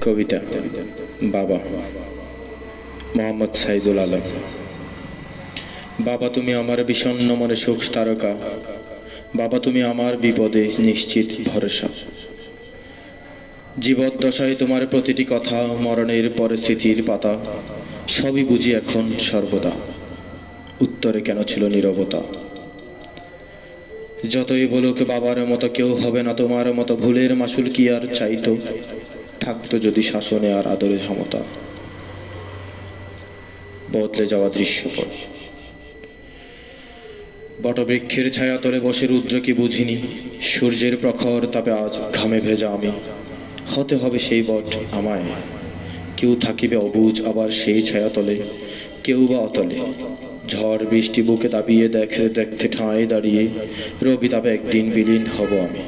কবিতা বাবা, মোহাম্মদ সাইদুল আলম। বাবা, তুমি আমার বিষণ্ণ মনে সুখ তারকা। বাবা, তুমি আমার বিপদে নিশ্চিত ভরসা। জীবদ্দশায় তোমার প্রতিটি কথা, মরণের পরে স্মৃতির পাতা, সবই বুঝি এখন সর্বদা। উত্তরে কেন ছিল নীরবতা? যতই বলুক বাবার মতো কেউ হবে না তোমার মতো, ভুলের মাসুল কি আর চাইতো? থাকতো যদি শাসনে আর আদরের ক্ষমতা। বদলে যাওয়া দৃশ্যপট। বটবৃক্ষের ছায়া তলে বসে রুদ্র কি বুঝিনি, সূর্যের প্রখর তাপে আজ ঘামে ভেজা আমি। হতে হবে সেই বট আমায়, কেউ থাকিবে অবুঝ আবার সেই ছায়া তলে, কেউ বা অতলে। ঝড় বৃষ্টি বুকে দাবিয়ে দেখতে ঠাঁই দাঁড়িয়ে, রবি তাপে একদিন বিলীন হব আমি।